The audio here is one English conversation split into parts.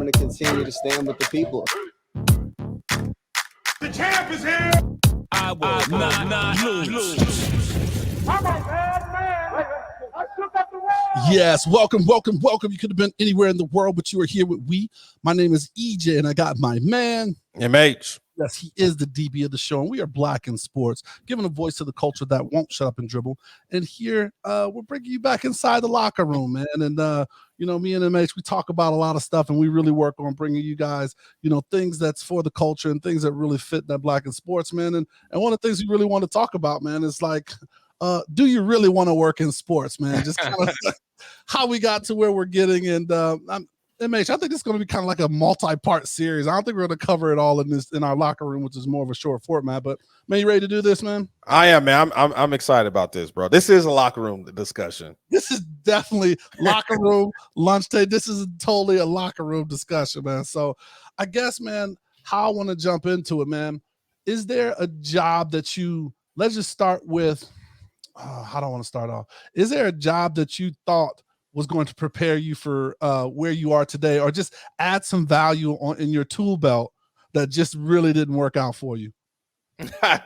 going to continue to stand with the people. The champ is here. I will not lose. I'm a bad man. I shook up the world. Yes, welcome. You could have been anywhere in the world, but you are here with we. My name is EJ, and I got my man, MH. Yes, he is the DB of the show, and we are Black in Sports, giving a voice to the culture that won't shut up and dribble. And here, we're bringing you back inside the locker room, man. And, me and MH, we talk about a lot of stuff, and we really work on bringing you guys, things that's for the culture and things that really fit that Black in Sports, man. And one of the things we really want to talk about, man, is like, do you really want to work in sports, man? Just kind of how we got to where we're getting. And MH, I think it's going to be kind of like a multi-part series. I don't think we're going to cover it all in our locker room, which is more of a short format. But man, you ready to do this, man? I am, man. I'm excited about this, bro. This is a locker room discussion. This is definitely locker room lunch day. This is totally a locker room discussion, man. So I guess, man, how I want to jump into it, man. Is there a job that let's just start with, how do I want to start off? Is there a job that you thought was going to prepare you for where you are today, or just add some value in your tool belt that just really didn't work out for you? The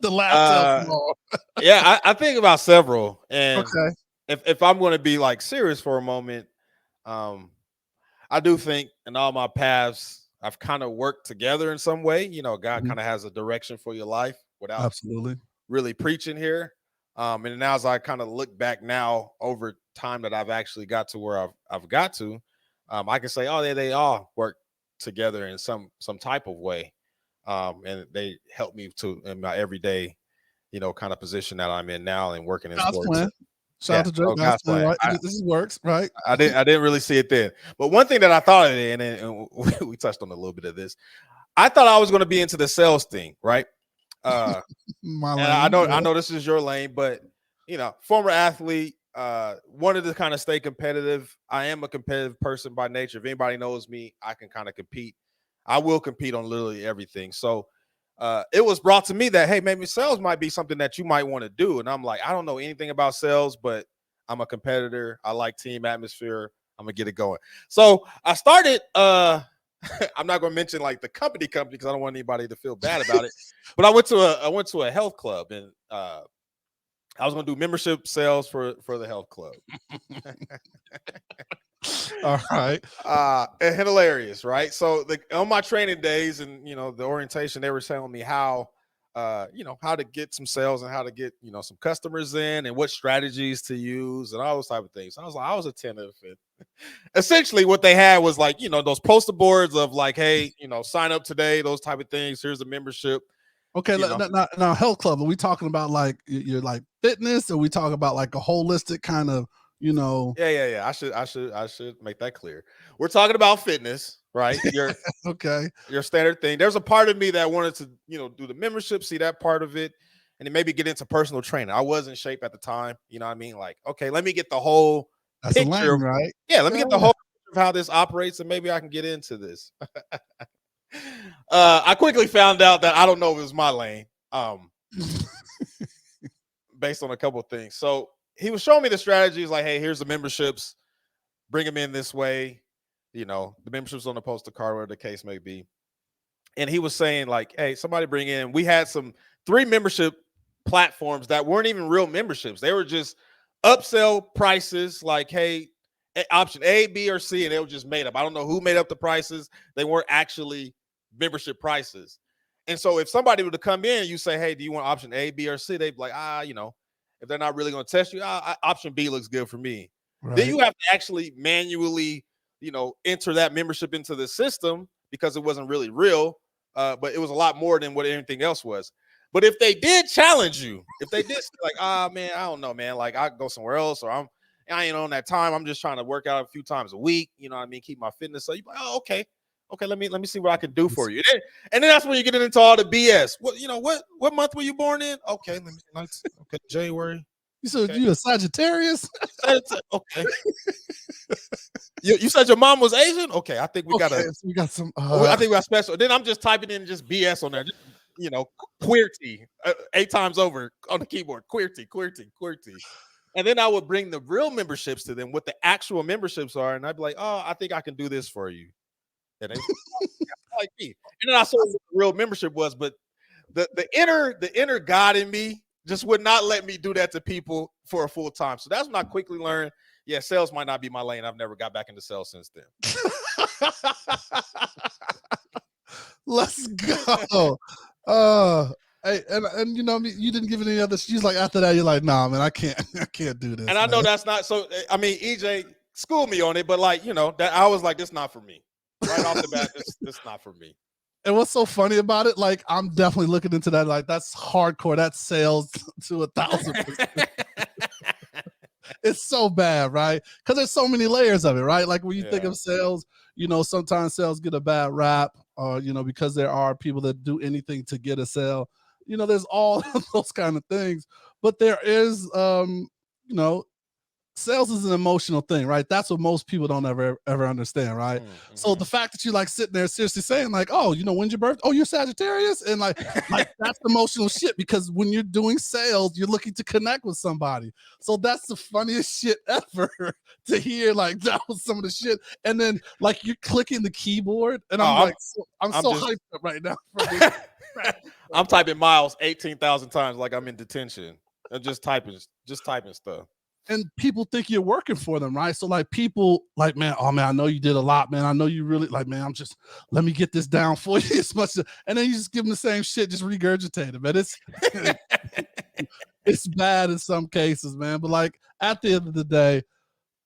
last yeah, I think about several. And okay. if I'm going to be like serious for a moment, I do think in all my paths, I've kind of worked together in some way. God kind of has a direction for your life without absolutely really preaching here. And now as I kind of look back now over time that I've actually got to where I've got to, I can say, they all work together in some type of way. And they help me in my everyday, kind of position that I'm in now and working in sports. Plan. Shout out to Joe. God's plan, right? This works, right? I didn't really see it then. But one thing that I thought of it, and we touched on a little bit of this, I thought I was going to be into the sales thing, right? And I know this is your lane, but former athlete, wanted to kind of stay competitive. I am a competitive person by nature. If anybody knows me, I can kind of compete. I will compete on literally everything. So it was brought to me that, hey, maybe sales might be something that you might want to do. And I'm like, I don't know anything about sales, but I'm a competitor. I like team atmosphere. I'm gonna get it going. So I started. I'm not going to mention like the company because I don't want anybody to feel bad about it. But I went to a health club, and I was going to do membership sales for the health club. All right. And hilarious, right? So on my training days and the orientation, they were telling me how how to get some sales and how to get some customers in and what strategies to use and all those type of things. So I was attentive, and essentially what they had was like those poster boards of like, hey, sign up today, those type of things. Here's a membership. Okay, now health club, are we talking about like you're like fitness, or we talking about like a holistic kind of Yeah. I should make that clear. We're talking about fitness, right? Okay. Your standard thing. There's a part of me that wanted to, do the membership, see that part of it, and then maybe get into personal training. I was in shape at the time, you know what I mean? Like, okay, let me get the whole picture, lane, right? Yeah, let me get the whole picture of how this operates, and maybe I can get into this. I quickly found out that I don't know if it was my lane, based on a couple of things. So he was showing me the strategies, like, hey, here's the memberships, bring them in this way. The memberships on the poster card, whatever the case may be. And he was saying like, hey, somebody bring in, we had 3 membership platforms that weren't even real memberships. They were just upsell prices, like, hey, option A, B, or C, and they were just made up. I don't know who made up the prices. They weren't actually membership prices. And so if somebody were to come in, you say, hey, do you want option A, B, or C? They'd be like, if they're not really going to test you, option B looks good for me. Right. Then you have to actually manually, enter that membership into the system because it wasn't really real, but it was a lot more than what anything else was. But if they did challenge you, if they did like, man, I don't know, man, like I go somewhere else, or I ain't on that time. I'm just trying to work out a few times a week, keep my fitness. So you're like, oh, okay, let me see what I can do for you. And then that's when you get into all the BS. What month were you born in? Okay, let me see. Okay, January. You a Sagittarius? Okay. You said your mom was Asian? Okay, I think we got some. I think we got special. Then I'm just typing in just BS on there. Just, QWERTY 8 times over on the keyboard. QWERTY. And then I would bring the real memberships to them, what the actual memberships are, and I'd be like, "Oh, I think I can do this for you." And they like me. And then I saw what the real membership was, but the inner God in me just would not let me do that to people for a full time. So that's when I quickly learned, yeah, sales might not be my lane. I've never got back into sales since then. Let's go. Hey, and you know, you didn't give any other. She's like, after that, you're like, nah, man, I can't do this. And I know that's not so. I mean, EJ schooled me on it, but like, you know, that I was like, this not for me. Right off the bat, this not for me. And what's so funny about it, like, I'm definitely looking into that. Like, that's hardcore. That's sales to 1,000%. It's so bad, right? Because there's so many layers of it, right? Like when you think of sales, you know, sometimes sales get a bad rap, you know, because there are people that do anything to get a sale. You know, there's all those kind of things. But there is, you know, sales is an emotional thing, right? That's what most people don't ever understand, right? Mm-hmm. So the fact that you like sitting there seriously saying like, oh, you know, when's your birthday? Oh, you're Sagittarius, and like that's emotional shit, because when you're doing sales, you're looking to connect with somebody. So that's the funniest shit ever to hear. Like that was some of the shit, and then like you're clicking the keyboard, and I'm so hyped up right now. I'm typing miles 18,000 times like I'm in detention. I'm just typing stuff. And people think you're working for them, right? So like people like, man, oh man, I know you did a lot, man. I know you really like, man, let me get this down for you as much and then you just give them the same shit, just regurgitate it, man. It's bad in some cases, man. But like at the end of the day,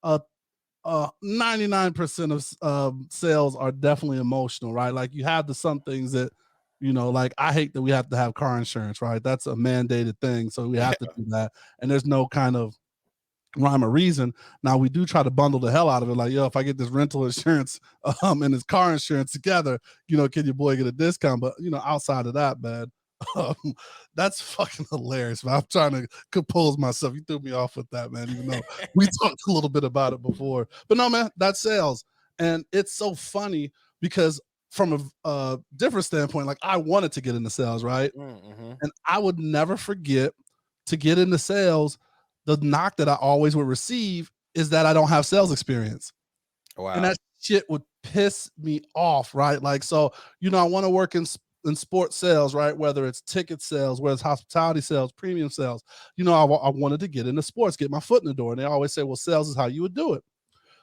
99% of sales are definitely emotional, right? Like you have some things that, you know, like I hate that we have to have car insurance, right? That's a mandated thing. So we have to do that. And there's no kind of rhyme or reason. Now we do try to bundle the hell out of it. Like, yo, if I get this rental insurance and this car insurance together, you know, can your boy get a discount? But you know, outside of that, man, that's fucking hilarious. Man. I'm trying to compose myself. You threw me off with that, man. Even though we talked a little bit about it before, but no, man, that's sales, and it's so funny because from a different standpoint, like I wanted to get into sales, right? Mm-hmm. And I would never forget to get into sales. The knock that I always would receive is that I don't have sales experience. Wow. And that shit would piss me off, right? Like, so, you know, I want to work in sports sales, right? Whether it's ticket sales, whether it's hospitality sales, premium sales, you know, I wanted to get into sports, get my foot in the door. And they always say, well, sales is how you would do it.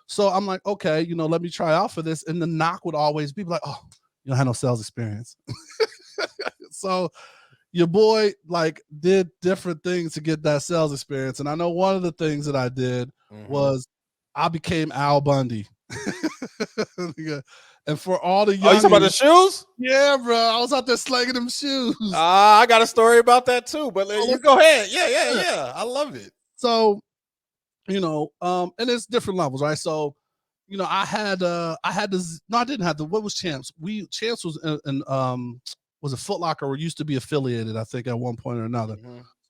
So I'm like, okay, you know, let me try out for this. And the knock would always be like, oh, you don't have no sales experience. So your boy like did different things to get that sales experience. And I know one of the things that I did was I became Al Bundy. And for all the young, you talking about the shoes? Yeah, bro. I was out there slanging them shoes. I got a story about that too, but you go ahead. Yeah. I love it. So, you know, and it's different levels, right? So, you know, I didn't have what was Champs? Champs was was a Foot Locker or used to be affiliated, I think, at one point or another.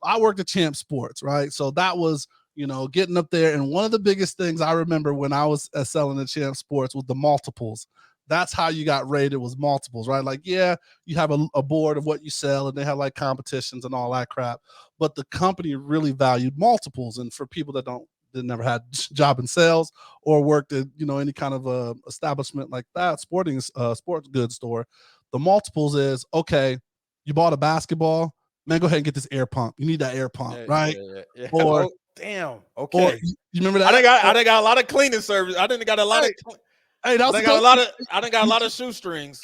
I worked at Champ Sports, right? So that was, you know, getting up there. And one of the biggest things I remember when I was selling at Champ Sports was the multiples. That's how you got rated, was multiples, right? Like, yeah, you have a board of what you sell and they have like competitions and all that crap. But the company really valued multiples. And for people that never had job in sales or worked at, you know, any kind of establishment like that, sports goods store, the multiples is, okay, you bought a basketball, man, go ahead and get this air pump. You need that air pump, right? Yeah. Or damn, okay. Or, you remember that? I didn't got a lot of cleaning service. I didn't got a lot of. Hey, that was I didn't got a lot of shoestrings.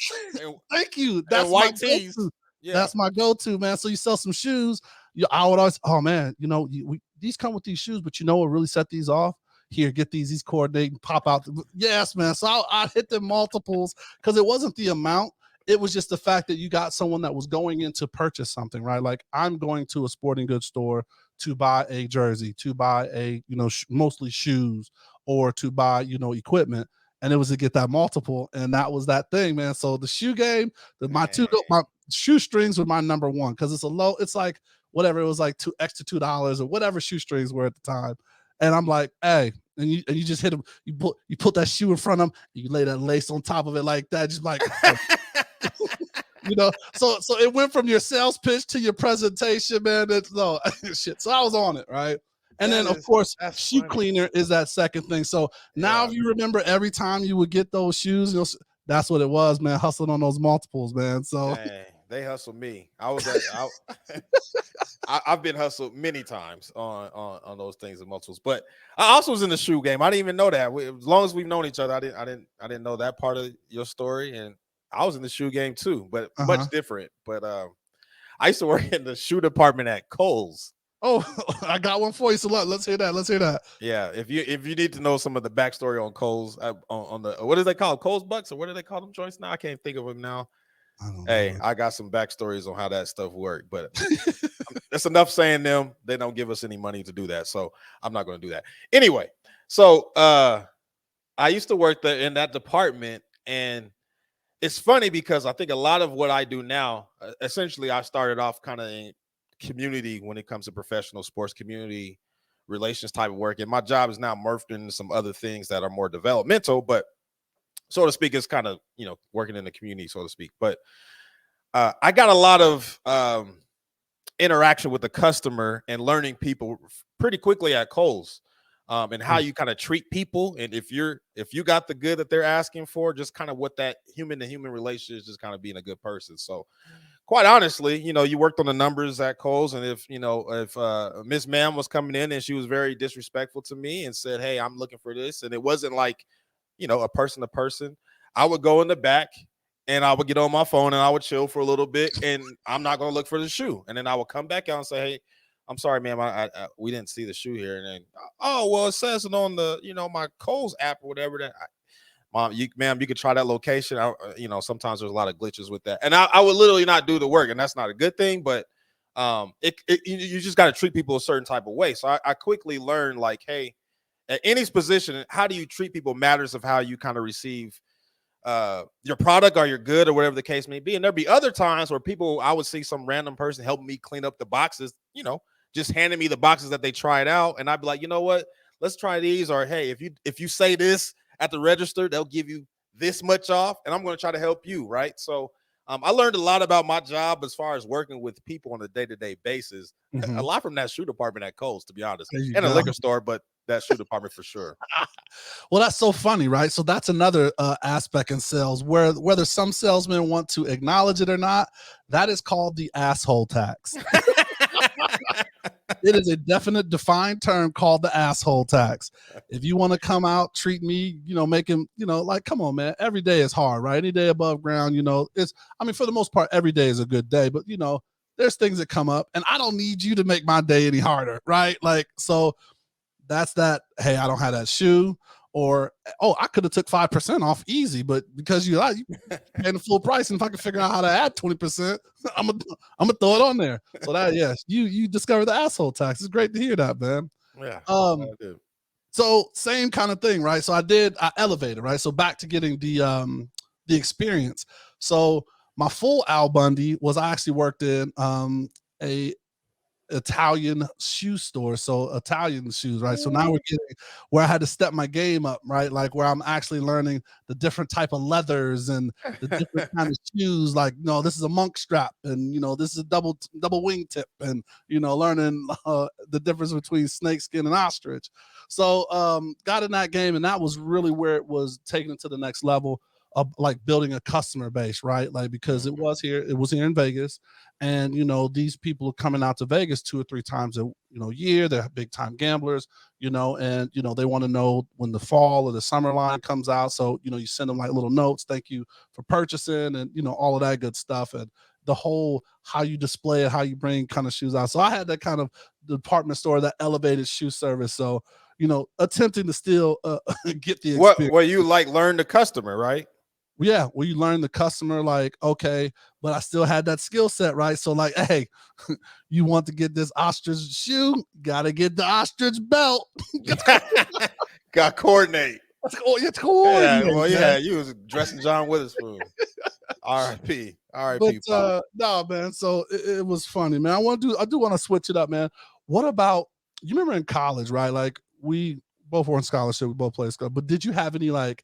Thank you. That's white my tees. Yeah. That's my go-to, man. So you sell some shoes. I would always, oh man, you know, these come with these shoes, but you know what really set these off? Here, get these coordinate, pop out. Yes, man. So I hit the multiples because it wasn't the amount. It was just the fact that you got someone that was going in to purchase something, right? Like I'm going to a sporting goods store to buy a jersey, to buy a, you know, mostly shoes, or to buy, you know, equipment. And it was to get that multiple. And that was that thing, man. So the shoe game, my shoestrings were my number one because it's like whatever, it was like $2 or whatever shoestrings were at the time. And I'm like, hey, and you just hit them, you put that shoe in front of them, you lay that lace on top of it like that, just like you know, so it went from your sales pitch to your presentation, man. Shit. So I was on it, right? And then, of course, shoe cleaner is that second thing. So now, if you remember, every time you would get those shoes, that's what it was, man. Hustling on those multiples, man. So dang, they hustled me. I've been hustled many times on those things and multiples, but I also was in the shoe game. I didn't even know that. As long as we've known each other, I didn't know that part of your story, and I was in the shoe game too, but much different. But I used to work in the shoe department at Kohl's. Oh, I got one for you. So let's hear that. Yeah, if you need to know some of the backstory on Kohl's, on the what do they call Kohl's Bucks, or what do they call them joints now? I can't think of them now. Hey, I got some backstories on how that stuff worked, but that's enough saying them. They don't give us any money to do that, so I'm not going to do that. Anyway, so I used to work in that department, and it's funny because I think a lot of what I do now, essentially, I started off kind of in community when it comes to professional sports, community relations type of work, and my job is now morphed into some other things that are more developmental, but so to speak, it's kind of working in the community, so to speak. But I got a lot of interaction with the customer and learning people pretty quickly at Kohl's, and how you kind of treat people, and if you got the good that they're asking for, just kind of what that human to human relationship is, just kind of being a good person. So quite honestly, you worked on the numbers at Kohl's, and if Miss Ma'am was coming in and she was very disrespectful to me and said, "Hey, I'm looking for this," and it wasn't like a person to person, I would go in the back and I would get on my phone and I would chill for a little bit, and I'm not going to look for the shoe. And then I would come back out and say, "Hey, I'm sorry, ma'am, we didn't see the shoe here." And then, "Oh, well, it says it on the, my Kohl's app or whatever." That, ma'am, you could try that location. Sometimes there's a lot of glitches with that. And I would literally not do the work, and that's not a good thing, but you just got to treat people a certain type of way. So I quickly learned, like, hey, at any position, how do you treat people matters of how you kind of receive your product or your good or whatever the case may be. And there'd be other times where I would see some random person helping me clean up the boxes, just handing me the boxes that they tried out. And I'd be like, "You know what, let's try these." Or, "Hey, if you say this at the register, they'll give you this much off, and I'm going to try to help you." Right. So I learned a lot about my job as far as working with people on a day-to-day basis. A lot from that shoe department at Kohl's, to be honest, and a liquor store, but that shoe department for sure. Well, that's so funny, right? So that's another aspect in sales, where whether some salesmen want to acknowledge it or not, that is called the asshole tax. It is a definite defined term called the asshole tax. If you want to come out, treat me, making, like, come on, man. Every day is hard, right? Any day above ground, for the most part, every day is a good day, but there's things that come up, and I don't need you to make my day any harder, right? Like, so that's that. Hey, I don't have that shoe, or, "Oh, I could have took 5% off easy, but because you paying the full price, and if I can figure out how to add 20%, I'm gonna throw it on there." So that, yes, you discovered the asshole tax. It's great to hear that, man. Yeah. I do. So same kind of thing, right? So I elevated, right? So back to getting the experience. So my full Al Bundy was, I actually worked in a Italian shoe store, so Italian shoes, right? So now we're getting where I had to step my game up, right? Like, where I'm actually learning the different type of leathers and the different kind of shoes. Like, no, this is a monk strap, and this is a double wing tip, and learning the difference between snakeskin and ostrich. So got in that game, and that was really where it was taken it to the next level of, like, building a customer base, right? Like, because it was here in Vegas, and these people are coming out to Vegas 2 or 3 times a year. They're big time gamblers, and they want to know when the fall or the summer line comes out. So you send them like little notes, "Thank you for purchasing," and all of that good stuff, and the whole how you display it, how you bring kind of shoes out. So I had that kind of department store, that elevated shoe service. So attempting to still get the experience. Well, you learn the customer, right? Yeah, well, you learn the customer, like, okay, but I still had that skill set, right? So, like, hey, you want to get this ostrich shoe, gotta get the ostrich belt. Got coordinate. It's coordinate. Yeah, well, yeah, you was dressing John Witherspoon. R.I.P. R.I.P. But no, man. So it was funny, man. I do want to switch it up, man. What about, you remember in college, right? Like, we both were in scholarship, we both played school, but did you have any, like,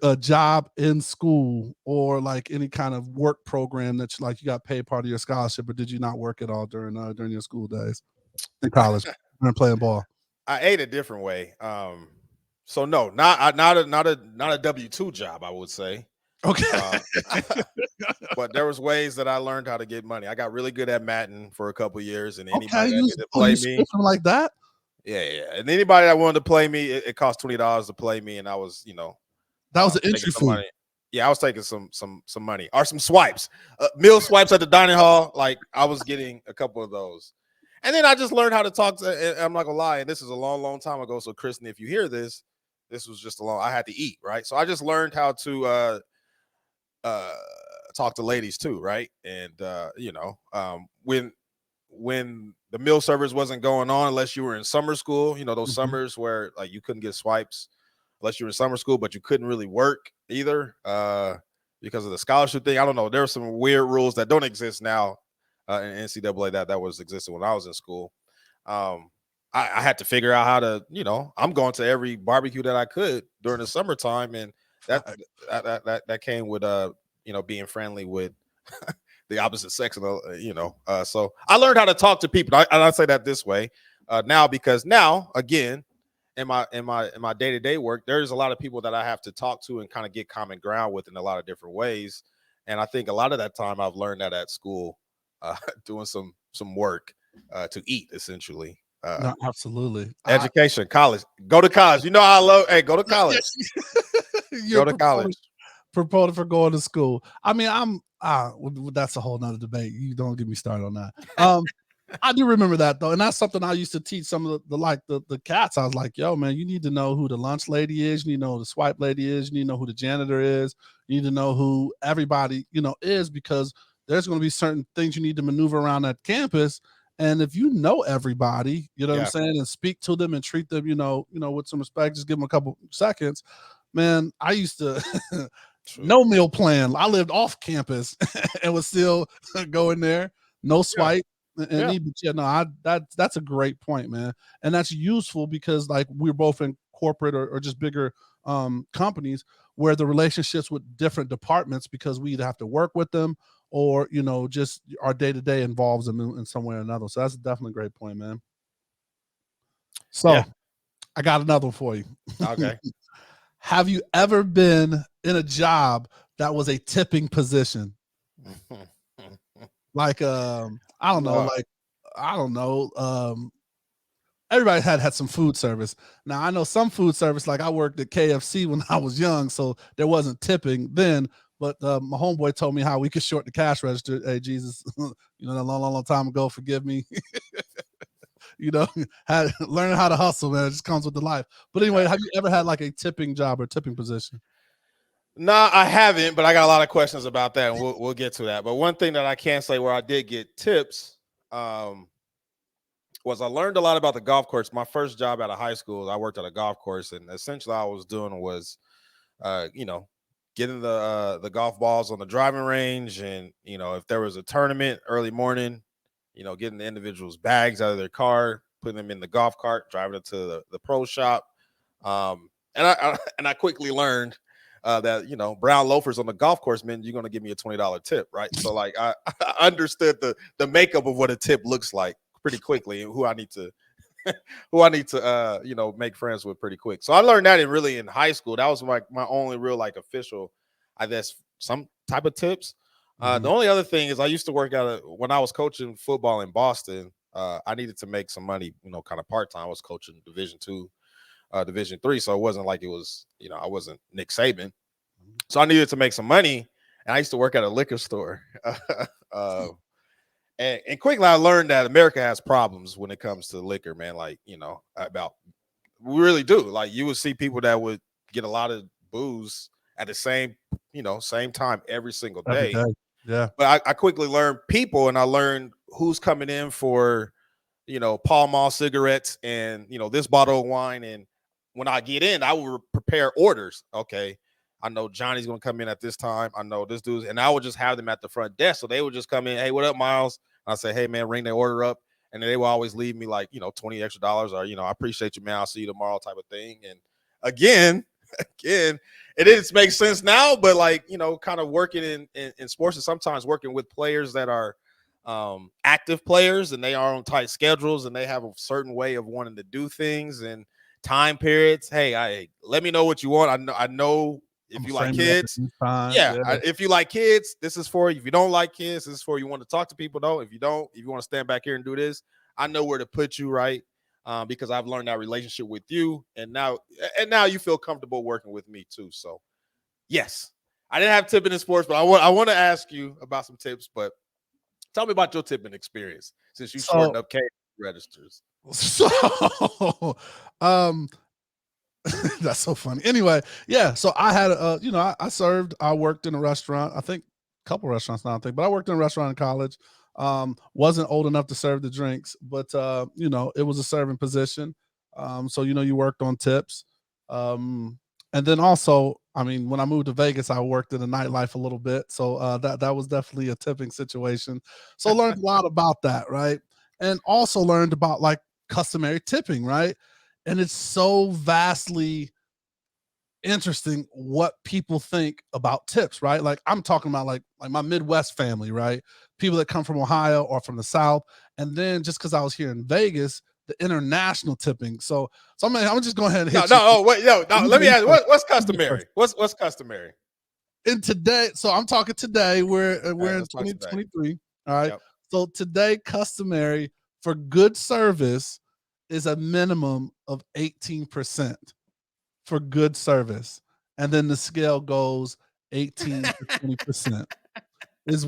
a job in school, or like any kind of work program that you got paid part of your scholarship, or did you not work at all during your school days in college? during playing ball? I ate a different way. So no, not a W-2 job, I would say. Okay. But there was ways that I learned how to get money. I got really good at Madden for a couple years, and Okay, anybody that you could play me, scripting like that? yeah. And anybody that wanted to play me, it cost $20 to play me, and I was, That was an taking entry some fee. money. Yeah, I was taking some money or some swipes, meal swipes at the dining hall. Like I was getting a couple of those, and then I just learned how to talk to. And I'm not gonna lie, and this is a long, long time ago. So, Kristen, if you hear this, this was just a long. I had to eat, right? So I just learned how to talk to ladies too, right? And when the meal service wasn't going on, unless you were in summer school, those summers where like you couldn't get swipes unless you were in summer school, but you couldn't really work either because of the scholarship thing. I don't know. There are some weird rules that don't exist now in NCAA that was existing when I was in school. I had to figure out how to, I'm going to every barbecue that I could during the summertime, and that came with being friendly with the opposite sex, and so I learned how to talk to people. I say that this way now because now again in my day-to-day work, there's a lot of people that I have to talk to and kind of get common ground with in a lot of different ways. And I think a lot of that time I've learned that at school, doing some work to eat essentially. No, absolutely. Education, college, go to college. I love. Hey, go to college. You're go to college. Proponent for going to school. I mean, that's a whole nother debate. You don't get me started on that. I do remember that though, and that's something I used to teach some of the cats. I was like, "Yo, man, you need to know who the lunch lady is. You need to know who the swipe lady is. You need to know who the janitor is. You need to know who everybody is, because there's going to be certain things you need to maneuver around that campus. And if you know everybody, what I'm saying, and speak to them and treat them, with some respect, just give them a couple seconds. Man, I used to no meal plan. I lived off campus and was still go in there, no swipe." That's a great point, man, and that's useful because like we're both in corporate or just bigger companies where the relationships with different departments, because we either have to work with them or just our day-to-day involves them in some way or another. So that's definitely a great point, man. So I got another one for you. Okay. Have you ever been in a job that was a tipping position? Like I don't know. Everybody had some food service. Now I know some food service, like I worked at KFC when I was young, so there wasn't tipping then. But my homeboy told me how we could short the cash register. Hey, Jesus, a long time ago, forgive me. Learning how to hustle, man. It just comes with the life. But anyway, have you ever had like a tipping job or tipping position? No, I haven't, but I got a lot of questions about that, and we'll get to that. But one thing that I can say where I did get tips was I learned a lot about the golf course. My first job out of high school, I worked at a golf course, and essentially all I was doing was, getting the golf balls on the driving range, and if there was a tournament early morning, getting the individuals' bags out of their car, putting them in the golf cart, driving it to the pro shop, and I quickly learned that brown loafers on the golf course meant you're going to give me a $20 tip, right? So like I understood the makeup of what a tip looks like pretty quickly, and who I need to make friends with pretty quick. So I learned that in high school. That was my only real like official, I guess, some type of tips. The only other thing is I used to work when I was coaching football in Boston. I needed to make some money, kind of part time. I was coaching Division II, Division III, so it wasn't like it was, I wasn't Nick Saban. So I needed to make some money, and I used to work at a liquor store. And quickly I learned that America has problems when it comes to liquor, man. Like, we really do. Like you would see people that would get a lot of booze at the same time every single day. Yeah. But I quickly learned people, and I learned who's coming in for, Pall Mall cigarettes and, this bottle of wine. And when I get in, I will prepare orders. Okay. I know Johnny's going to come in at this time. I know this dude's, and I would just have them at the front desk. So they would just come in. Hey, what up, Miles? I say, hey, man, ring their order up. And then they will always leave me like, $20 extra, or, I appreciate you, man. I'll see you tomorrow type of thing. And again, it didn't make sense now, but like, kind of working in sports and sometimes working with players that are active players and they are on tight schedules and they have a certain way of wanting to do things and time periods. Hey, let me know what you want. I know if you like kids, if you like kids, this is for you. If you don't like kids, this is for you. Want to talk to people though. If you don't, if you want to stand back here and do this, I know where to put you, right? Because I've learned that relationship with you, and now you feel comfortable working with me too. So, yes, I didn't have tipping in sports, but I want to ask you about some tips. But tell me about your tipping experience since you shortened up K registers. So, that's so funny. Anyway, yeah. So I had I worked in a restaurant. I think a couple restaurants now. But I worked in a restaurant in college. Wasn't old enough to serve the drinks, but it was a serving position. So you worked on tips. And then also, I mean, when I moved to Vegas, I worked in the nightlife a little bit. So that was definitely a tipping situation. So learned a lot about that, right? And also learned about like customary tipping, right? And it's so vastly interesting what people think about tips, right? Like I'm talking about like my Midwest family, right? People that come from Ohio or from the South. And then just because I was here in Vegas, the international tipping. So I'm just go ahead and hit let me ask you, what's customary? What's customary? And today, so I'm talking today, we're in 2023. All right. Yep. So today, customary for good service is a minimum of 18% for good service. And then the scale goes 18 to 20% is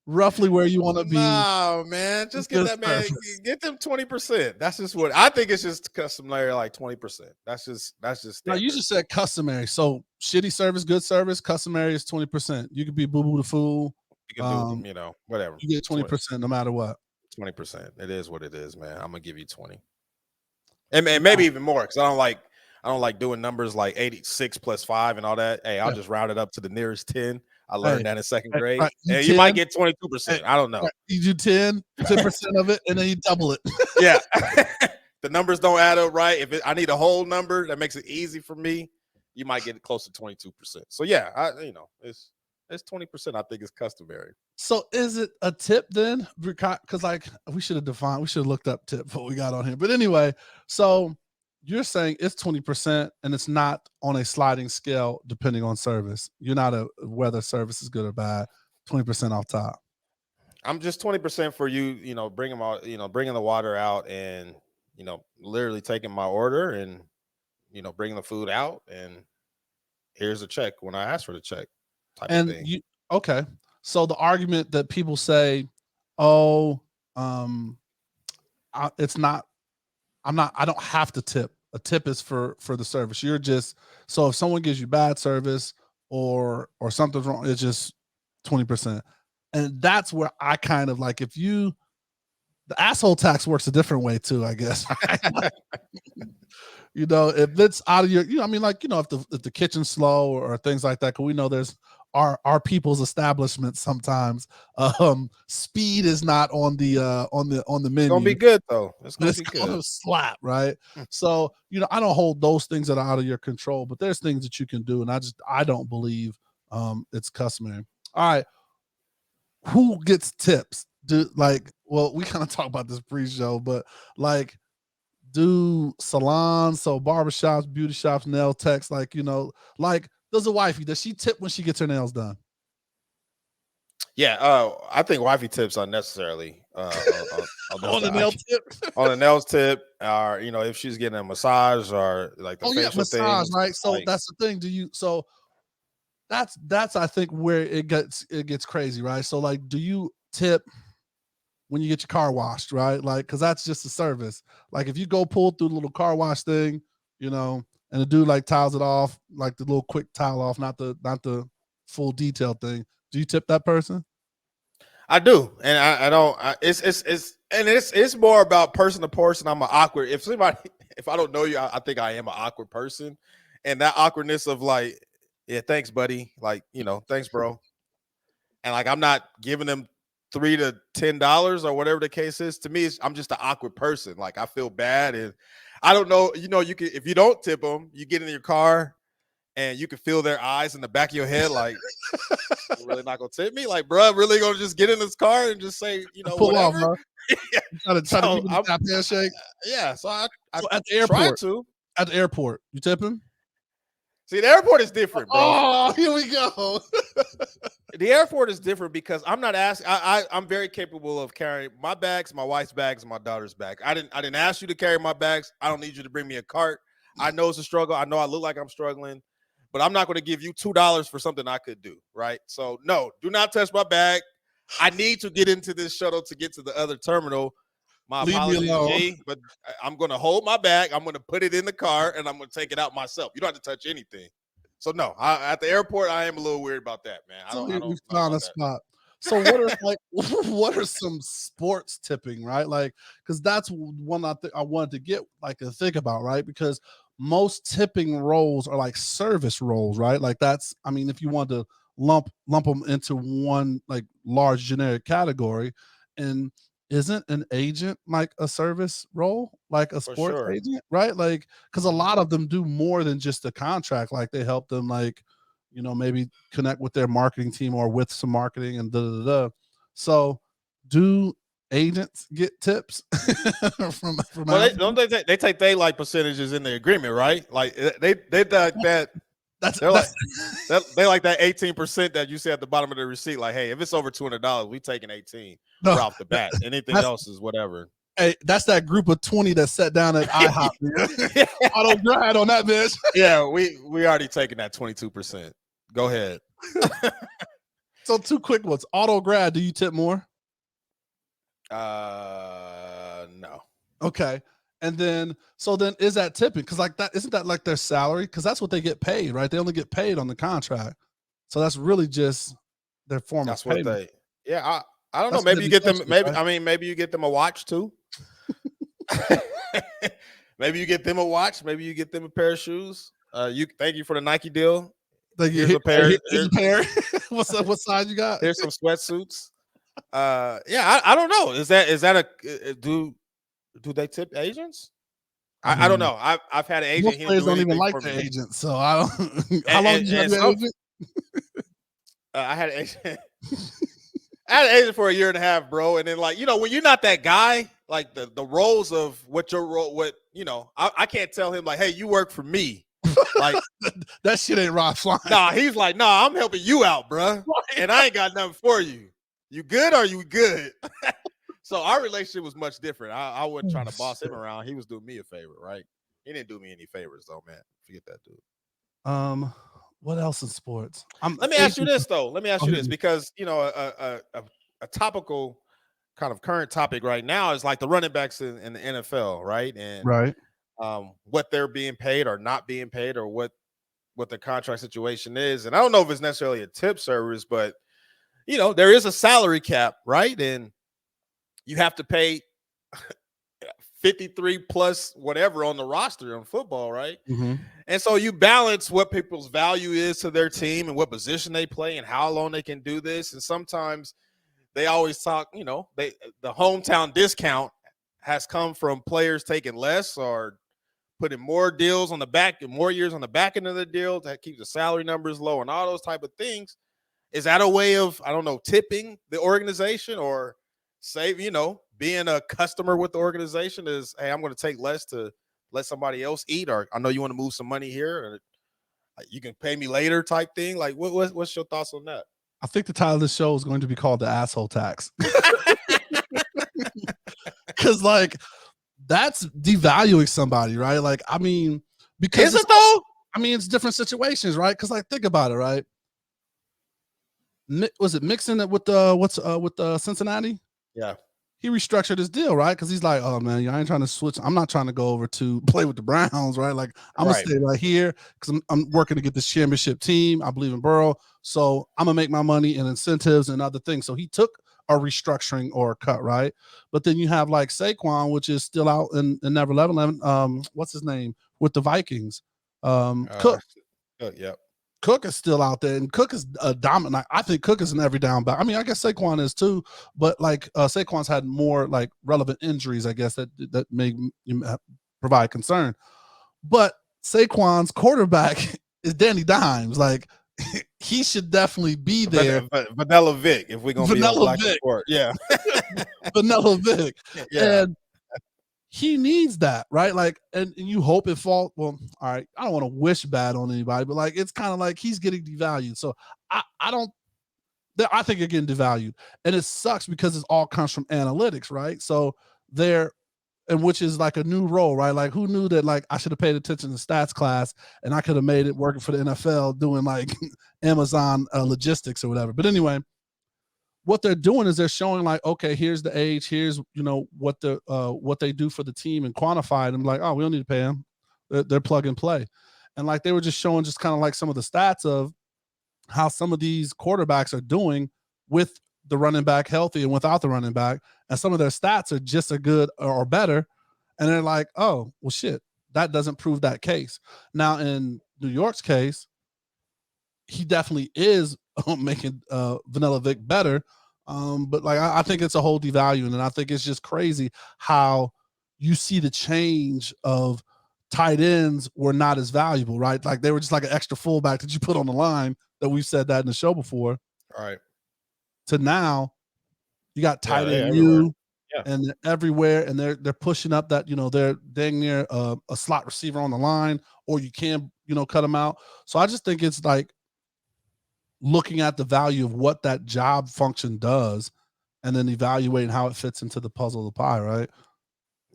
roughly where you want to be. No, man. Just get that man. Get them 20%. That's just what I think. It's just customary, like 20%. That's just. No, you just said customary. So shitty service, good service, customary is 20%. You could be boo boo the fool. You can do, whatever. You get 20% no matter what. 20%. It is what it is, man. I'm gonna give you 20, and maybe even more because I don't like doing numbers like 86 plus 5 and all that. Hey, I'll just round it up to the nearest 10. I learned that in second grade. Right, you might get 22%. I don't know. Right, you do 10% of it, and then you double it. Yeah. The numbers don't add up right. If I need a whole number that makes it easy for me, you might get close to 22%. So yeah, it's 20%. I think is customary. So is it a tip then? Because like we should have looked up tip what we got on here. But anyway, so you're saying it's 20% and it's not on a sliding scale depending on service. You're not whether service is good or bad. 20% off top. I'm just 20% for you. Bringing the water out and literally taking my order and bringing the food out and here's a check when I ask for the check. Type of thing. Okay. So the argument that people say, I don't have to tip. A tip is for the service. You're just, so if someone gives you bad service or something's wrong, it's just 20%. And that's where I kind of like, the asshole tax works a different way too, I guess. If it's out of your, if the kitchen's slow or things like that, because we know there's our people's establishments sometimes. Speed is not on the menu. It's gonna be good though. It's gonna slap, right? So I don't hold those things that are out of your control, but there's things that you can do, and I don't believe it's customary. All right, who gets tips? We kind of talk about this pre-show, but like, do salons, so barbershops, beauty shops, nail techs, does a wifey, does she tip when she gets her nails done? Yeah, I think wifey tips unnecessarily on the nail tip. On the nails tip, or if she's getting a massage or like the facial massage, things, right? So that's the thing. That's I think where it gets crazy, right? So like, do you tip when you get your car washed, right? Like, because that's just a service. Like if you go pull through the little car wash thing, and the dude like tiles it off, like the little quick tile off, not the full detail thing. Do you tip that person? I do, and I don't. It's more about person to person. I'm an awkward. If I don't know you, I think I am an awkward person, and that awkwardness of like, yeah, thanks, buddy. Like, thanks, bro. And like, I'm not giving them $3 to $10 or whatever the case is. To me, I'm just an awkward person. Like, I feel bad, and I don't know. You can, if you don't tip them, you get in your car, and you can feel their eyes in the back of your head, like, "You're really not gonna tip me? Like, bro, really gonna just get in this car and just say, Pull whatever?" off, huh? Yeah. Try to So give him a tap handshake. yeah, so I So at the try airport, to. you tip him? See, the airport is different, bro. Oh, here we go. The airport is different because I'm not asking. I'm very capable of carrying my bags, my wife's bags, and my daughter's bag. I didn't ask you to carry my bags. I don't need you to bring me a cart. I know it's a struggle. I know I look like I'm struggling, but I'm not going to give you $2 for something I could do. Right? So no, do not touch my bag. I need to get into this shuttle to get to the other terminal. My Leave me apologies, alone. G, but I'm going to hold my bag. I'm going to put it in the car, and I'm going to take it out myself. You don't have to touch anything. So no, at the airport, I am a little weird about that, man. I don't we know found a about that. spot. So what are what are some sports tipping, right? Like, because that's one I wanted to get like to think about, right? Because most tipping roles are like service roles, right? Like that's, I mean, if you want to lump them into one like large generic category, and isn't an agent like a service role, like a For sports sure. agent, right? Like, because a lot of them do more than just a contract. Like they help them like, maybe connect with their marketing team or with some marketing and da. So do agents get tips from Well, athletes? they take they like percentages in the agreement, right? Like they like that. That's They're like they like that 18% that you see at the bottom of the receipt. Like, hey, if it's over $200, we taking 18 no, right off the bat. Anything else is whatever. hey, that's that group of 20 that sat down at IHOP. Auto grad on that bitch. Yeah, we already taken that 22%. Go ahead. So 2 quick ones. Auto grad, do you tip more? No. Okay. And then is that tipping? Because like that, isn't that like their salary? Because that's what they get paid, right? They only get paid on the contract. So that's really just their form That's of payment. what they. Yeah, I don't know. That's Maybe you get them. Maybe right? maybe you get them a watch too. Maybe you get them a watch. Maybe you get them a pair of shoes. Thank you for the Nike deal. Here's a pair. Here's a pair. What size you got? Here's some sweatsuits. Yeah, I don't know. Is that a do they tip agents? I don't know. I've had an agent. Most players don't even like their agents, so I don't. How long did you have your agent? I had an agent. I had an agent for a year and a half, bro. And then, like, when you're not that guy, like the roles of what your role, I can't tell him like, hey, you work for me. Like that shit ain't right flying. Nah, he's like, nah, I'm helping you out, bro. And I ain't got nothing for you. You good or you good? So our relationship was much different. I wasn't trying to boss him around. He was doing me a favor, right? He didn't do me any favors though, man. Forget that dude. What else in sports? Let me ask you this though. Let me ask you this because a topical kind of current topic right now is like the running backs in the NFL, right? And right. What they're being paid or not being paid, or what the contract situation is. And I don't know if it's necessarily a tip service, but there is a salary cap, right? And you have to pay 53 plus whatever on the roster on football, right? Mm-hmm. And so you balance what people's value is to their team and what position they play and how long they can do this. And sometimes they always talk, the hometown discount has come from players taking less or putting more deals on the back and more years on the back end of the deal that keeps the salary numbers low and all those type of things. Is that a way of, I don't know, tipping the organization or being a customer with the organization is, hey, I'm going to take less to let somebody else eat, or I know you want to move some money here, or you can pay me later type thing. Like, what's your thoughts on that? I think the title of this show is going to be called The Asshole Tax. Because, like, that's devaluing somebody, right? Like, I mean, because is it though? I mean, it's different situations, right? Because, like, think about it, right? Was it Mixon with Cincinnati? Yeah. He restructured his deal, right? Because he's like, oh man, I ain't trying to switch. I'm not trying to go over to play with the Browns, right? Like, I'm gonna stay right here because I'm working to get this championship team. I believe in Burrow, so I'm gonna make my money in incentives and other things. So he took a restructuring or a cut, right? But then you have like Saquon, which is still out in Never 11. What's his name with the Vikings? Cook. Yep. Cook is still out there, and Cook is a dominant. I think Cook is an every down back. I mean, I guess Saquon is too, but like Saquon's had more like relevant injuries, I guess that may provide concern. But Saquon's quarterback is Danny Dimes. Like he should definitely be there. Vanilla Vic, if we're gonna be on Vanilla Black Vic. Sport. Yeah. Vanilla Vic. Yeah. And he needs that, right? Like, and you hope it falls. Well, all right, I don't want to wish bad on anybody, but like it's kind of like he's getting devalued. So I don't I think you're getting devalued. And it sucks because it all comes from analytics, right? So they're and which is like a new role, right? Like who knew that like I should have paid attention to stats class and I could have made it working for the NFL doing like Amazon logistics or whatever. But anyway, what they're doing is they're showing like, okay, here's the age, here's what they do for the team and quantify it. And like, oh, we don't need to pay them. They're plug and play. And like they were just showing just kind of like some of the stats of how some of these quarterbacks are doing with the running back healthy and without the running back. And some of their stats are just as good or better. And they're like, oh, well, shit, that doesn't prove that case. Now, in New York's case, he definitely is making Vanilla Vic better. But like, I think it's a whole devaluing. And I think it's just crazy how you see the change of tight ends were not as valuable, right? Like they were just like an extra fullback that you put on the line that we've said that in the show before. All right. To now, you got tight end everywhere. and they're everywhere, and they're pushing up that they're dang near a slot receiver on the line, or you can cut them out. So I just think it's like looking at the value of what that job function does, and then evaluating how it fits into the puzzle of the pie, right?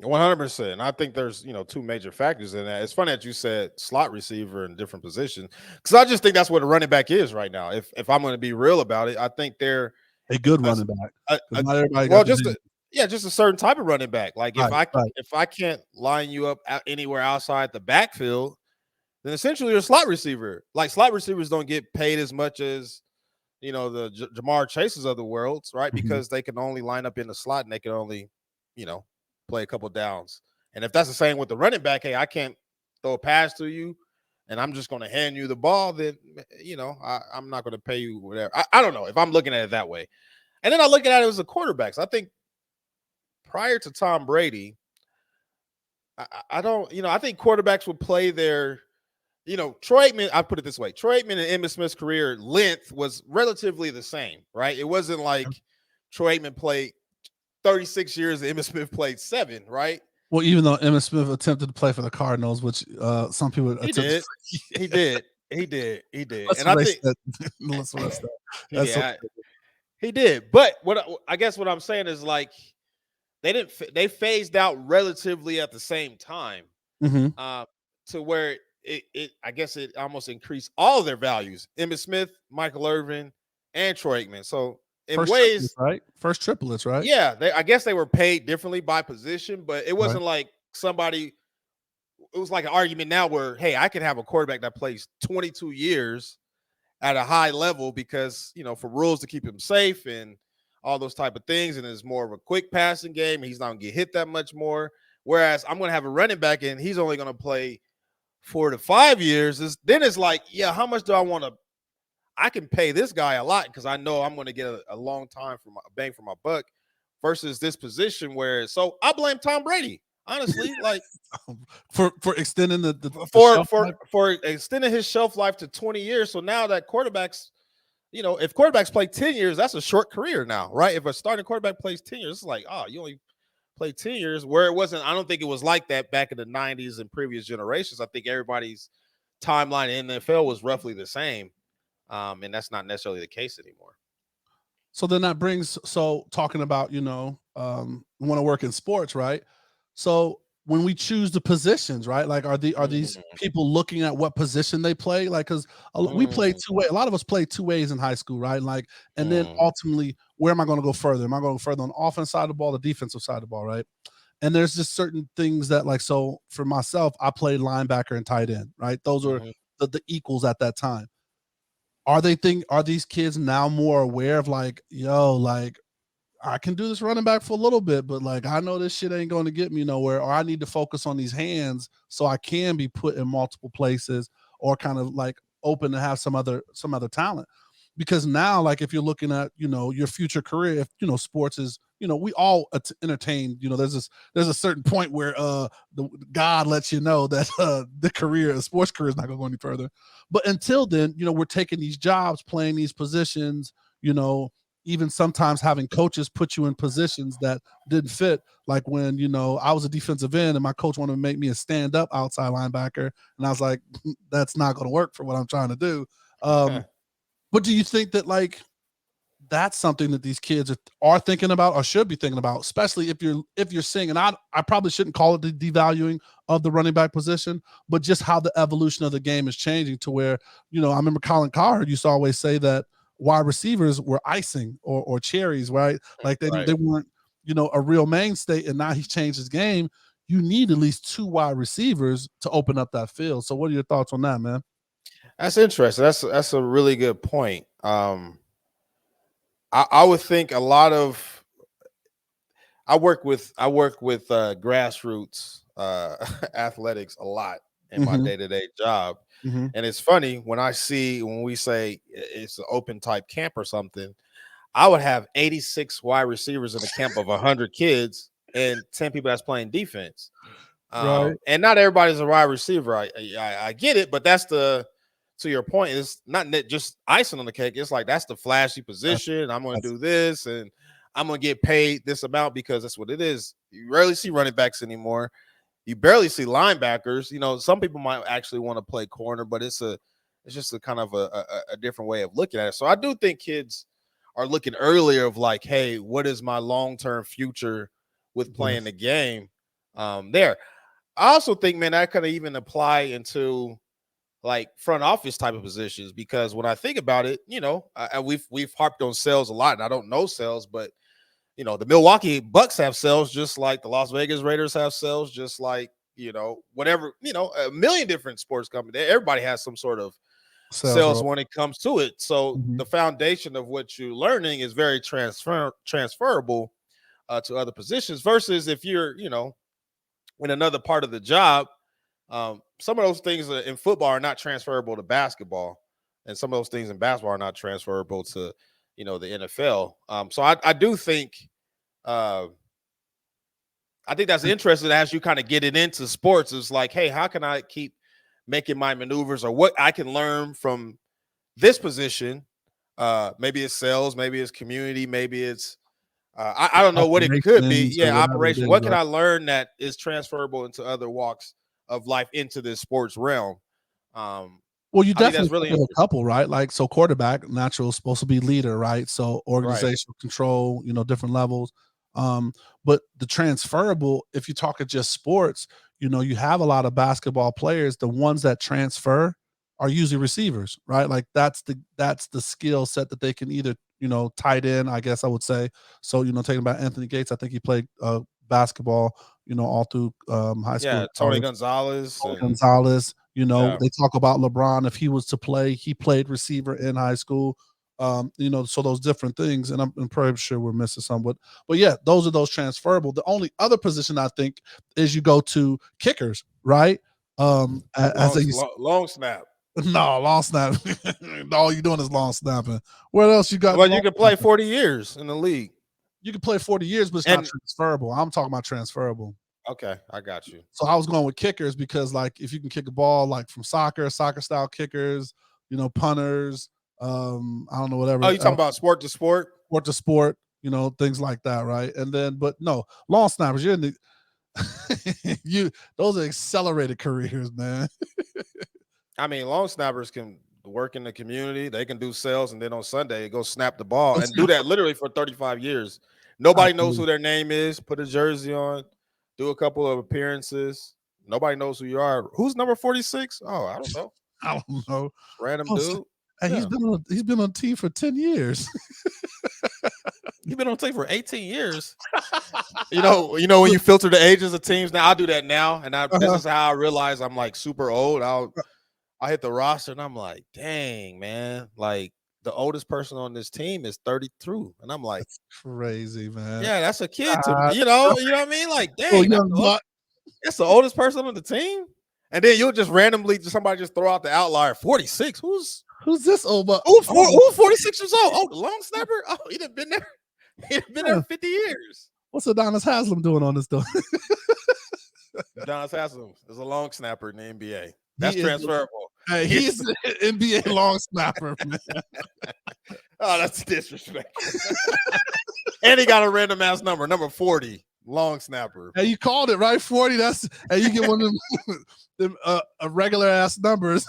100%. I think there's two major factors in that. It's funny that you said slot receiver in different positions because I just think that's what a running back is right now. If I'm going to be real about it, I think they're a good running back. Just a certain type of running back. Like if I can't line you up anywhere outside the backfield, then essentially you're a slot receiver. Like slot receivers don't get paid as much as the Jamar Chases of the world, right? Mm-hmm. Because they can only line up in the slot and they can only play a couple downs. And if that's the same with the running back, hey, I can't throw a pass to you and I'm just going to hand you the ball, then, I'm not going to pay you whatever. I don't know if I'm looking at it that way. And then I look at it as a quarterback. So I think prior to Tom Brady, I think quarterbacks would play their, Troy Aikman, I put it this way. Troy Aikman and Emmitt Smith's career length was relatively the same, right? It wasn't like Troy Aikman played 36 years, Emmitt Smith played 7, right? Well, even though Emmitt Smith attempted to play for the Cardinals, which some people he did. He did. Let's and I think he did. But I guess what I'm saying is like they phased out relatively at the same time, to where it I guess it almost increased all their values. Emmitt Smith, Michael Irvin, and Troy Aikman. So in first ways, right? First triplets, right? Yeah, I guess they were paid differently by position, but it wasn't like somebody. It was like an argument now where, hey, I can have a quarterback that plays 22 years at a high level because for rules to keep him safe and all those type of things, and it's more of a quick passing game. And he's not gonna get hit that much more. Whereas I'm gonna have a running back and he's only gonna play 4 to 5 years. Then it's like, yeah, how much do I want to? I can pay this guy a lot because I know I'm going to get a long time for my bang for my buck versus this position where. So I blame Tom Brady, honestly, like for extending for extending his shelf life to 20 years. So now that quarterbacks, if quarterbacks play 10 years, that's a short career now, right? If a starting quarterback plays 10 years, it's like, oh, you only play 10 years, where it wasn't. I don't think it was like that back in the 90s and previous generations. I think everybody's timeline in the NFL was roughly the same. And that's not necessarily the case anymore. So then that brings, talking about, want to work in sports, right? So when we choose the positions, right? Like, are these people looking at what position they play? Like, because we play two ways. A lot of us play 2 ways in high school, right? Like, and then ultimately, where am I going to go further? Am I going to go further on the offense side of the ball, the defensive side of the ball, right? And there's just certain things that, like, so for myself, I played linebacker and tight end, right? Those are the equals at that time. Are these kids now more aware of like, yo, like I can do this running back for a little bit, but like I know this shit ain't going to get me nowhere, or I need to focus on these hands so I can be put in multiple places or kind of like open to have some other talent. because now, like, if you're looking at, your future career, if, sports is, we all entertain, there's a certain point where God lets you know that the sports career is not going to go any further. But until then, we're taking these jobs, playing these positions, even sometimes having coaches put you in positions that didn't fit. Like when, I was a defensive end and my coach wanted to make me a stand-up outside linebacker. And I was like, that's not going to work for what I'm trying to do. But do you think that, like, that's something that these kids are thinking about or should be thinking about, especially if you're seeing, and I probably shouldn't call it the devaluing of the running back position, but just how the evolution of the game is changing to where, I remember Colin Cowherd used to always say that wide receivers were icing or cherries, right? Like they weren't, a real mainstay, and now he's changed his game. You need at least 2 wide receivers to open up that field. So what are your thoughts on that, man? That's interesting. That's a really good point. I would think a lot of I work with grassroots athletics a lot in my day-to-day job. And it's funny when we say it's an open type camp or something, I would have 86 wide receivers in a camp of 100 kids and 10 people that's playing defense. Right. And not everybody's a wide receiver. I get it, but that's to your point, it's not just icing on the cake. It's like that's the flashy position. I'm going to do this, and I'm going to get paid this amount because that's what it is. You rarely see running backs anymore. You barely see linebackers. Some people might actually want to play corner, but it's just a kind of a different way of looking at it. So I do think kids are looking earlier of like, hey, what is my long-term future with playing the game? There. I also think, man, that could even apply into like front office type of positions, because when I think about it, we've harped on sales a lot, and I don't know sales, but the Milwaukee Bucks have sales just like the Las Vegas Raiders have sales, just like whatever, a million different sports companies. Everybody has some sort of sales when it comes to it. So the foundation of what you're learning is very transferable to other positions, versus if you're in another part of the job. Some of those things in football are not transferable to basketball, and some of those things in basketball are not transferable to, the NFL. So I do think, I think that's interesting as you kind of get it into sports. It's like, hey, how can I keep making my maneuvers, or what I can learn from this position? Maybe it's sales, maybe it's community, maybe it's I don't know what it could be. Yeah, operation. What can I learn that is transferable into other walks of life, into this sports realm? Well, you definitely really a couple, right? Like, so quarterback, natural, supposed to be leader, right? So organizational control, different levels. But the transferable, if you're talking just sports, you have a lot of basketball players. The ones that transfer are usually receivers, right? Like that's the skill set that they can either, tight end, I guess I would say. So, taking about Anthony Gates, I think he played basketball, all through high school. Yeah, Tony Gonzalez. They talk about LeBron. If he was to play, he played receiver in high school. So those different things, and I'm pretty sure we're missing some, but yeah, those are those transferable. The only other position I think is you go to kickers, right? Long snap. No, long snap. All you're doing is long snapping. What else you got? Well, you can play 40 years in the league. You can play 40 years, but it's not transferable. I'm talking about transferable. Okay, I got you. So I was going with kickers because, like, if you can kick a ball, like from soccer style kickers, punters, I don't know, whatever. Oh, you talking about sport to sport? Sport to sport, things like that, right? And then, but no, long snappers, you're in the those are accelerated careers, man. I mean, long snappers can work in the community. They can do sales, and then on Sunday go snap the ball and do that literally for 35 years. Nobody knows who their name is. Put a jersey on, do a couple of appearances. Nobody knows who you are. Who's number 46? Oh, I don't know. I don't know. Random dude. And he's been on team for 10 years. He's been on team for 18 years. When you filter the ages of teams, now I do that now, and this is how I realize I'm like super old. I hit the roster and I'm like, dang, man, like the oldest person on this team is 32. And I'm like, that's crazy, man. Yeah, that's a kid to me. You know what I mean? Like, dang, that's the oldest person on the team. And then you'll just randomly somebody just throw out the outlier 46. Who's this old? Who 46 years old? Oh, the long snapper. Oh, he done been there. He done been there 50 years. What's Adonis Haslam doing on this though? Adonis Haslam is a long snapper in the NBA. That's transferable. Hey, he's an NBA long snapper, man. Oh, that's disrespectful. And he got a random ass number 40, long snapper. Hey, you called it right, 40. Hey, you get one of them regular ass numbers.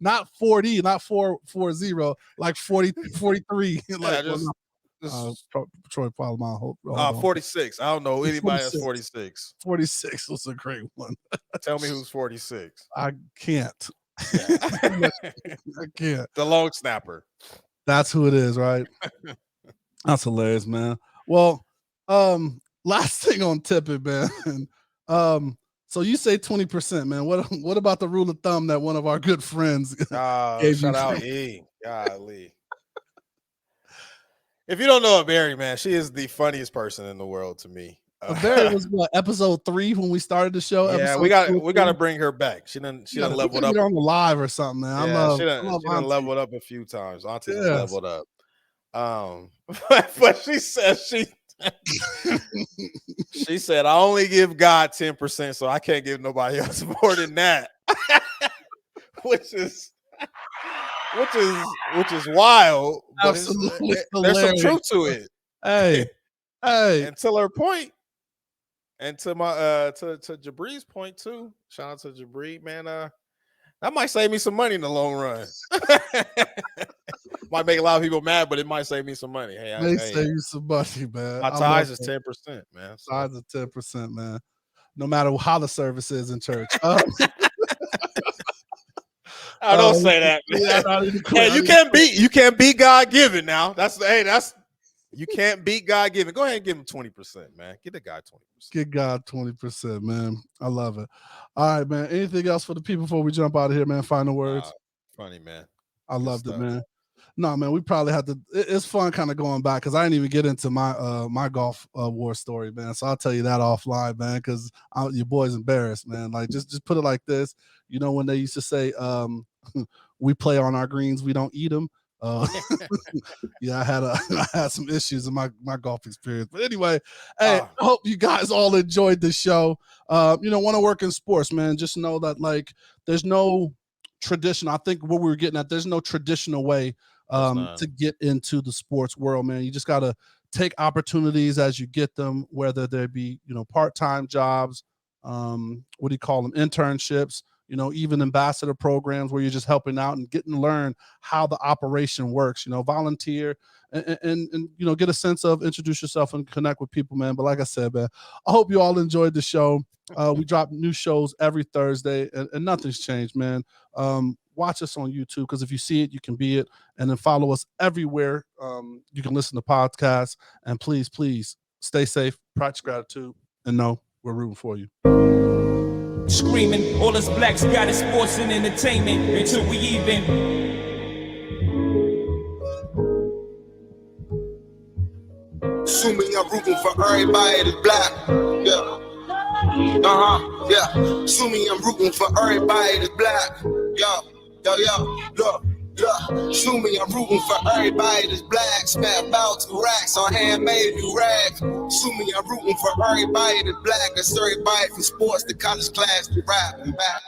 Not 40, not 440, like 40, 43. Like, Troy Palomar. 46. I don't know anybody that's 46. 46 was a great one. Tell me who's 46. I can't. Yeah. I can't. The long snapper. That's who it is, right? That's hilarious, man. Well, last thing on tipping, man. So you say 20%, man. What about the rule of thumb that one of our good friends gave shout out E. Golly. If you don't know Barry, man, she is the funniest person in the world to me. Barry was what, episode 3 when we started the show? Yeah, we got to bring her back. She done leveled up on the live or something, man. Yeah, she done leveled up a few times. Auntie's leveled up. But she said she said, I only give God 10%, so I can't give nobody else more than that. which is wild. But there's some truth to it. Hey. And to her point, and to my to Jabri's point too. Shout out to Jabri, man. That might save me some money in the long run. Might make a lot of people mad, but it might save me some money. Hey, save you some money, man. My ties is 10%, man. So. Ties is 10%, man. No matter how the service is in church. I don't say that, man. Hey, you can't beat God given now. You can't beat God given. Go ahead and give him 20%, man. Get the guy 20%. Get God 20%, man. I love it. All right, man. Anything else for the people before we jump out of here, man? Final words. Funny, man. I loved it, man. No, man, we probably have to. It's fun kind of going back because I didn't even get into my my golf war story, man. So I'll tell you that offline, man, because your boy's embarrassed, man. Like just put it like this. You know when they used to say, "We play on our greens, we don't eat them." Yeah, I had some issues in my golf experience, but anyway, hey, I hope you guys all enjoyed the show. Want to work in sports, man. Just know that like there's no tradition. I think what we were getting at, there's no traditional way to get into the sports world, man. You just got to take opportunities as you get them, whether they be, part-time jobs, what do you call them? Internships, even ambassador programs where you're just helping out and getting to learn how the operation works, volunteer and get a sense of introduce yourself and connect with people, man. But like I said, man, I hope you all enjoyed the show. We drop new shows every Thursday and nothing's changed, man. Watch us on YouTube because if you see it, you can be it. And then follow us everywhere. You can listen to podcasts and please stay safe, practice gratitude, and know we're rooting for you. Screaming, all us blacks got is sports and entertainment until we even. Assuming I'm rooting for everybody that's black. Yeah. Yeah. Assuming I'm rooting for everybody that's black. Look. Assuming I'm rooting for everybody that's black. Spent about 2 racks on handmade new rags. Assuming I'm rooting for everybody that's black. That's everybody from sports to college class to rap and back.